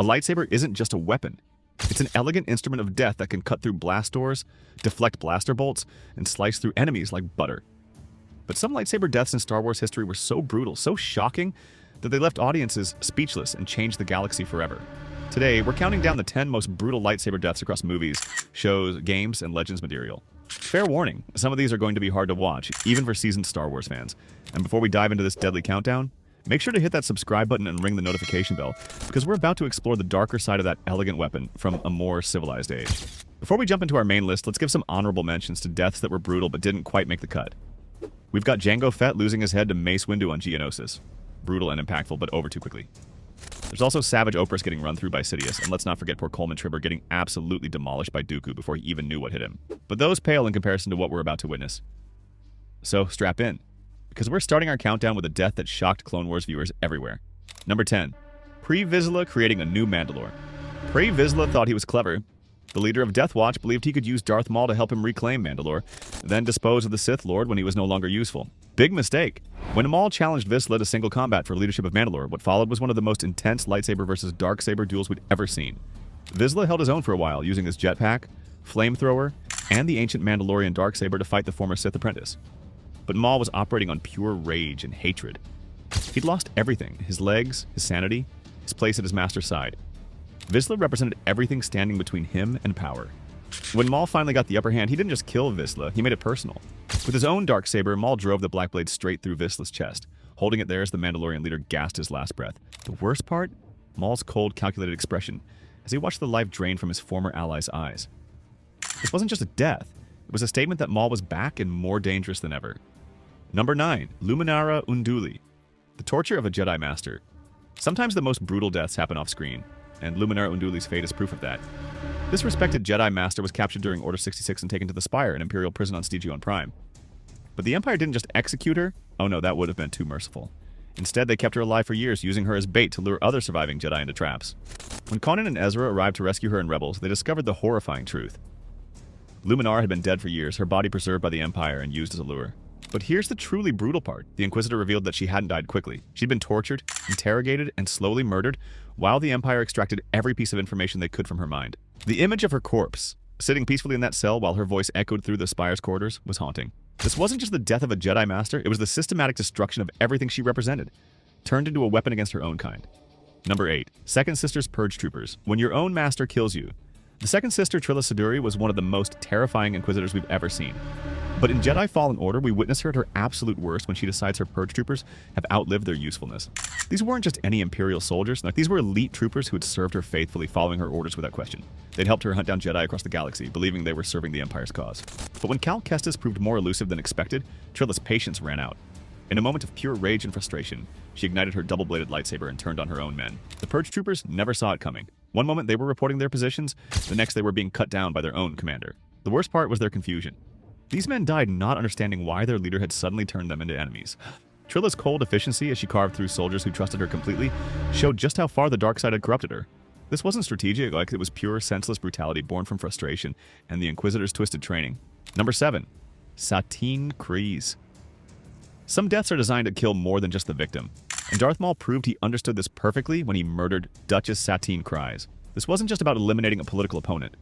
A lightsaber isn't just a weapon. It's an elegant instrument of death that can cut through blast doors, deflect blaster bolts, and slice through enemies like butter. But some lightsaber deaths in Star Wars history were so brutal, so shocking, that they left audiences speechless and changed the galaxy forever. Today, we're counting down the 10 most brutal lightsaber deaths across movies, shows, games, and Legends material. Fair warning, some of these are going to be hard to watch, even for seasoned Star Wars fans. And before we dive into this deadly countdown, make sure to hit that subscribe button and ring the notification bell, because we're about to explore the darker side of that elegant weapon from a more civilized age. Before we jump into our main list, let's give some honorable mentions to deaths that were brutal but didn't quite make the cut. We've got Jango Fett losing his head to Mace Windu on Geonosis. Brutal and impactful, but over too quickly. There's also Savage Opress getting run through by Sidious, and let's not forget poor Coleman Tribber getting absolutely demolished by Dooku before he even knew what hit him. But those pale in comparison to what we're about to witness. So strap in, because we're starting our countdown with a death that shocked Clone Wars viewers everywhere. Number 10. Pre Vizsla creating a new Mandalore. Pre Vizsla thought he was clever. The leader of Death Watch believed he could use Darth Maul to help him reclaim Mandalore, then dispose of the Sith Lord when he was no longer useful. Big mistake. When Maul challenged Vizsla to single combat for leadership of Mandalore, what followed was one of the most intense lightsaber versus darksaber duels we'd ever seen. Vizsla held his own for a while, using his jetpack, flamethrower, and the ancient Mandalorian darksaber to fight the former Sith apprentice. But Maul was operating on pure rage and hatred. He'd lost everything: his legs, his sanity, his place at his master's side. Vizsla represented everything standing between him and power. When Maul finally got the upper hand, he didn't just kill Vizsla, he made it personal. With his own darksaber, Maul drove the black blade straight through Vizsla's chest, holding it there as the Mandalorian leader gasped his last breath. The worst part? Maul's cold, calculated expression as he watched the life drain from his former ally's eyes. This wasn't just a death, it was a statement that Maul was back and more dangerous than ever. Number 9. Luminara Unduli. The torture of a Jedi Master. Sometimes the most brutal deaths happen off-screen, and Luminara Unduli's fate is proof of that. This respected Jedi Master was captured during Order 66 and taken to the Spire, an Imperial prison on Stegion Prime. But the Empire didn't just execute her. Oh no, that would have been too merciful. Instead, they kept her alive for years, using her as bait to lure other surviving Jedi into traps. When Kanan and Ezra arrived to rescue her in Rebels, they discovered the horrifying truth. Luminara had been dead for years, her body preserved by the Empire and used as a lure. But here's the truly brutal part. The Inquisitor revealed that she hadn't died quickly. She'd been tortured, interrogated, and slowly murdered, while the Empire extracted every piece of information they could from her mind. The image of her corpse, sitting peacefully in that cell while her voice echoed through the Spire's corridors, was haunting. This wasn't just the death of a Jedi Master, it was the systematic destruction of everything she represented, turned into a weapon against her own kind. Number 8. Second Sister's Purge Troopers. When your own master kills you. The Second Sister Trilla Siduri was one of the most terrifying Inquisitors we've ever seen. But in Jedi Fallen Order, we witness her at her absolute worst when she decides her Purge Troopers have outlived their usefulness. These weren't just any Imperial soldiers, these were elite troopers who had served her faithfully, following her orders without question. They'd helped her hunt down Jedi across the galaxy, believing they were serving the Empire's cause. But when Cal Kestis proved more elusive than expected, Trilla's patience ran out. In a moment of pure rage and frustration, she ignited her double-bladed lightsaber and turned on her own men. The Purge Troopers never saw it coming. One moment they were reporting their positions, the next they were being cut down by their own commander. The worst part was their confusion. These men died not understanding why their leader had suddenly turned them into enemies. Trilla's cold efficiency as she carved through soldiers who trusted her completely showed just how far the dark side had corrupted her. This wasn't strategic, it was pure, senseless brutality born from frustration and the Inquisitor's twisted training. Number 7. Satine Kryze. Some deaths are designed to kill more than just the victim, and Darth Maul proved he understood this perfectly when he murdered Duchess Satine Kryze. This wasn't just about eliminating a political opponent.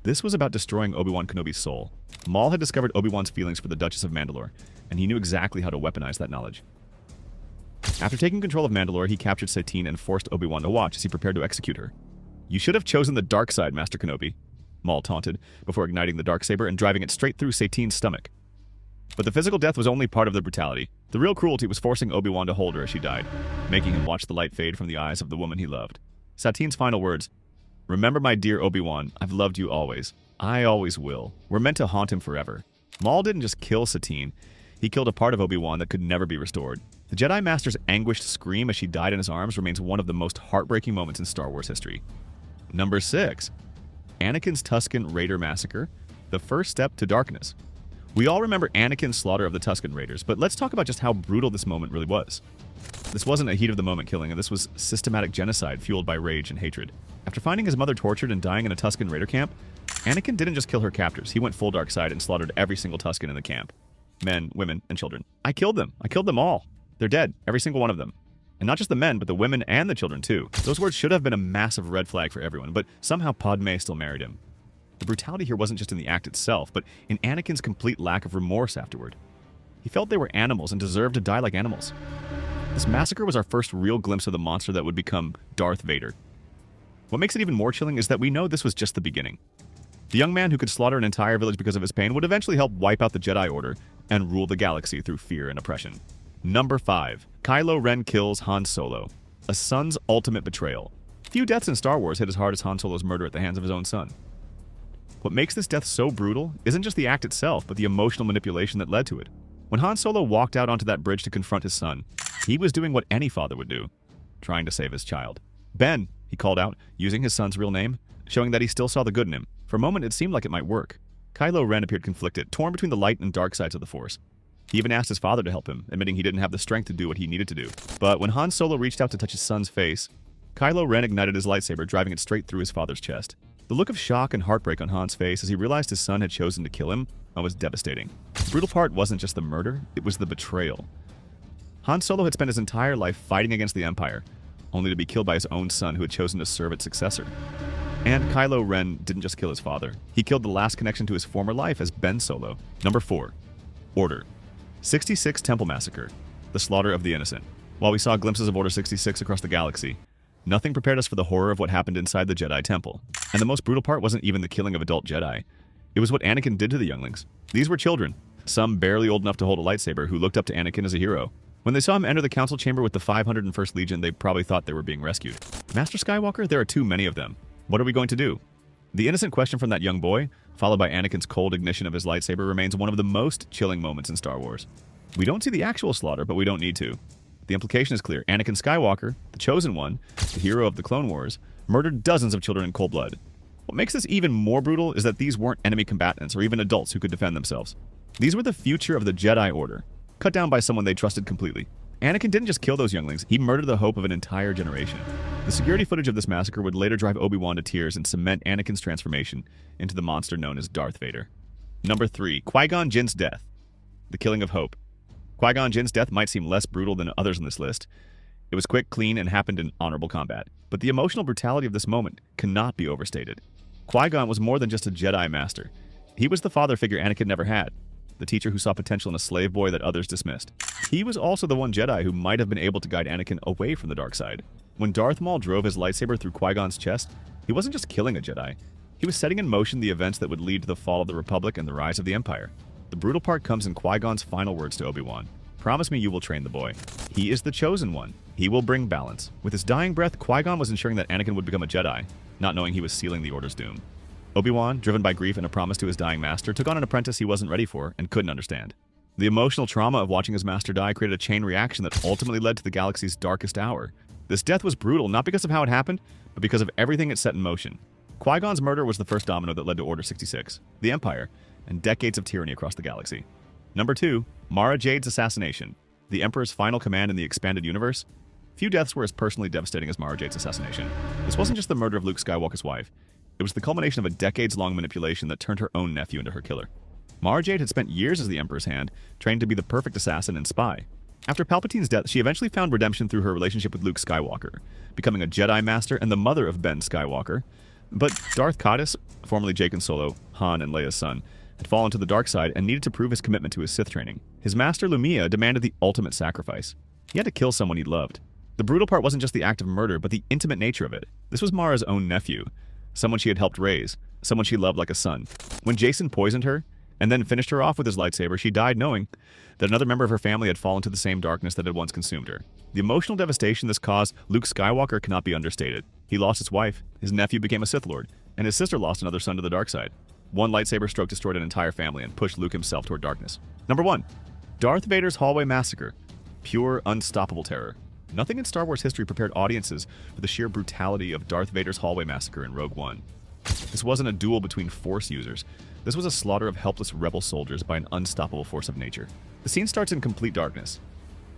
This was about destroying Obi-Wan Kenobi's soul. Maul had discovered Obi-Wan's feelings for the Duchess of Mandalore, and he knew exactly how to weaponize that knowledge. After taking control of Mandalore, he captured Satine and forced Obi-Wan to watch as he prepared to execute her. "You should have chosen the dark side, Master Kenobi," Maul taunted, before igniting the darksaber and driving it straight through Satine's stomach. But the physical death was only part of the brutality. The real cruelty was forcing Obi-Wan to hold her as she died, making him watch the light fade from the eyes of the woman he loved. Satine's final words, "Remember, my dear Obi-Wan, I've loved you always. I always will," were meant to haunt him forever. Maul didn't just kill Satine, he killed a part of Obi-Wan that could never be restored. The Jedi Master's anguished scream as she died in his arms remains one of the most heartbreaking moments in Star Wars history. Number 6. Anakin's Tusken Raider Massacre, the first step to darkness. We all remember Anakin's slaughter of the Tusken Raiders, but let's talk about just how brutal this moment really was. This wasn't a heat-of-the-moment killing, and this was systematic genocide fueled by rage and hatred. After finding his mother tortured and dying in a Tusken Raider camp, Anakin didn't just kill her captors, he went full dark side and slaughtered every single Tusken in the camp. Men, women, and children. I killed them all. They're dead, every single one of them. And not just the men, but the women and the children too. Those words should have been a massive red flag for everyone, but somehow Padme still married him. The brutality here wasn't just in the act itself, but in Anakin's complete lack of remorse afterward. He felt they were animals and deserved to die like animals. This massacre was our first real glimpse of the monster that would become Darth Vader. What makes it even more chilling is that we know this was just the beginning. The young man who could slaughter an entire village because of his pain would eventually help wipe out the Jedi Order and rule the galaxy through fear and oppression. Number 5. Kylo Ren kills Han Solo. A son's ultimate betrayal. Few deaths in Star Wars hit as hard as Han Solo's murder at the hands of his own son. What makes this death so brutal isn't just the act itself, but the emotional manipulation that led to it. When Han Solo walked out onto that bridge to confront his son, he was doing what any father would do, trying to save his child. "Ben," he called out, using his son's real name, showing that he still saw the good in him. For a moment, it seemed like it might work. Kylo Ren appeared conflicted, torn between the light and dark sides of the Force. He even asked his father to help him, admitting he didn't have the strength to do what he needed to do. But when Han Solo reached out to touch his son's face, Kylo Ren ignited his lightsaber, driving it straight through his father's chest. The look of shock and heartbreak on Han's face as he realized his son had chosen to kill him was devastating. The brutal part wasn't just the murder, it was the betrayal. Han Solo had spent his entire life fighting against the Empire, only to be killed by his own son who had chosen to serve its successor. And Kylo Ren didn't just kill his father, he killed the last connection to his former life as Ben Solo. Number 4. Order. 66 Temple Massacre. The slaughter of the innocent. While we saw glimpses of Order 66 across the galaxy, nothing prepared us for the horror of what happened inside the Jedi Temple. And the most brutal part wasn't even the killing of adult Jedi. It was what Anakin did to the younglings. These were children, some barely old enough to hold a lightsaber, who looked up to Anakin as a hero. When they saw him enter the council chamber with the 501st Legion, they probably thought they were being rescued. Master Skywalker, there are too many of them. What are we going to do? The innocent question from that young boy, followed by Anakin's cold ignition of his lightsaber, remains one of the most chilling moments in Star Wars. We don't see the actual slaughter, but we don't need to. The implication is clear. Anakin Skywalker, the Chosen One, the hero of the Clone Wars, murdered dozens of children in cold blood. What makes this even more brutal is that these weren't enemy combatants or even adults who could defend themselves. These were the future of the Jedi Order, cut down by someone they trusted completely. Anakin didn't just kill those younglings, he murdered the hope of an entire generation. The security footage of this massacre would later drive Obi-Wan to tears and cement Anakin's transformation into the monster known as Darth Vader. Number 3. Qui-Gon Jinn's death. The killing of hope. Qui-Gon Jinn's death might seem less brutal than others on this list. It was quick, clean, and happened in honorable combat. But the emotional brutality of this moment cannot be overstated. Qui-Gon was more than just a Jedi master. He was the father figure Anakin never had, the teacher who saw potential in a slave boy that others dismissed. He was also the one Jedi who might have been able to guide Anakin away from the dark side. When Darth Maul drove his lightsaber through Qui-Gon's chest, he wasn't just killing a Jedi. He was setting in motion the events that would lead to the fall of the Republic and the rise of the Empire. The brutal part comes in Qui-Gon's final words to Obi-Wan. "Promise me you will train the boy. He is the Chosen One. He will bring balance." With his dying breath, Qui-Gon was ensuring that Anakin would become a Jedi, not knowing he was sealing the Order's doom. Obi-Wan, driven by grief and a promise to his dying master, took on an apprentice he wasn't ready for and couldn't understand. The emotional trauma of watching his master die created a chain reaction that ultimately led to the galaxy's darkest hour. This death was brutal, not because of how it happened, but because of everything it set in motion. Qui-Gon's murder was the first domino that led to Order 66, the Empire, and decades of tyranny across the galaxy. Number 2. Mara Jade's assassination. The Emperor's final command in the expanded universe. Few deaths were as personally devastating as Mara Jade's assassination. This wasn't just the murder of Luke Skywalker's wife. It was the culmination of a decades-long manipulation that turned her own nephew into her killer. Mara Jade had spent years as the Emperor's hand, trained to be the perfect assassin and spy. After Palpatine's death, she eventually found redemption through her relationship with Luke Skywalker, becoming a Jedi Master and the mother of Ben Skywalker. But Darth Caedus, formerly Jake and Solo, Han and Leia's son, had fallen to the dark side and needed to prove his commitment to his Sith training. His master Lumia demanded the ultimate sacrifice. He had to kill someone he loved. The brutal part wasn't just the act of murder, but the intimate nature of it. This was Mara's own nephew, someone she had helped raise, someone she loved like a son. When Jason poisoned her, and then finished her off with his lightsaber, she died knowing that another member of her family had fallen to the same darkness that had once consumed her. The emotional devastation this caused Luke Skywalker cannot be understated. He lost his wife, his nephew became a Sith Lord, and his sister lost another son to the dark side. One lightsaber stroke destroyed an entire family and pushed Luke himself toward darkness. Number 1. Darth Vader's Hallway Massacre. Pure, unstoppable terror. Nothing in Star Wars history prepared audiences for the sheer brutality of Darth Vader's Hallway Massacre in Rogue One. This wasn't a duel between Force users. This was a slaughter of helpless rebel soldiers by an unstoppable force of nature. The scene starts in complete darkness.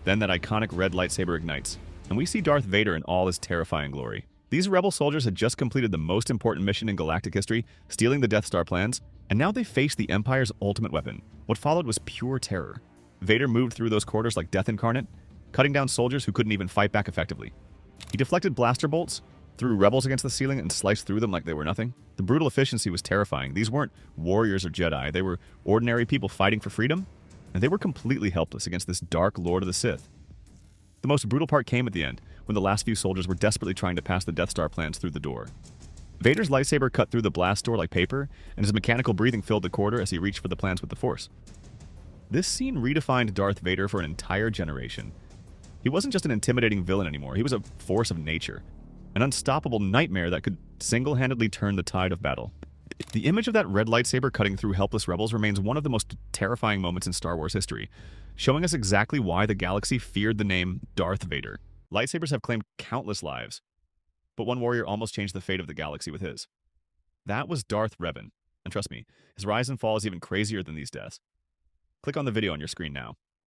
Then that iconic red lightsaber ignites, and we see Darth Vader in all his terrifying glory. These rebel soldiers had just completed the most important mission in galactic history, stealing the Death Star plans, and now they faced the Empire's ultimate weapon. What followed was pure terror. Vader moved through those corridors like death incarnate, cutting down soldiers who couldn't even fight back effectively. He deflected blaster bolts, threw rebels against the ceiling, and sliced through them like they were nothing. The brutal efficiency was terrifying. These weren't warriors or Jedi. They were ordinary people fighting for freedom, and they were completely helpless against this dark Lord of the Sith. The most brutal part came at the end, when the last few soldiers were desperately trying to pass the Death Star plans through the door. Vader's lightsaber cut through the blast door like paper, and his mechanical breathing filled the corridor as he reached for the plans with the Force. This scene redefined Darth Vader for an entire generation. He wasn't just an intimidating villain anymore, he was a force of nature, an unstoppable nightmare that could single-handedly turn the tide of battle. The image of that red lightsaber cutting through helpless rebels remains one of the most terrifying moments in Star Wars history, showing us exactly why the galaxy feared the name Darth Vader. Lightsabers have claimed countless lives, but one warrior almost changed the fate of the galaxy with his. That was Darth Revan, and trust me, his rise and fall is even crazier than these deaths. Click on the video on your screen now.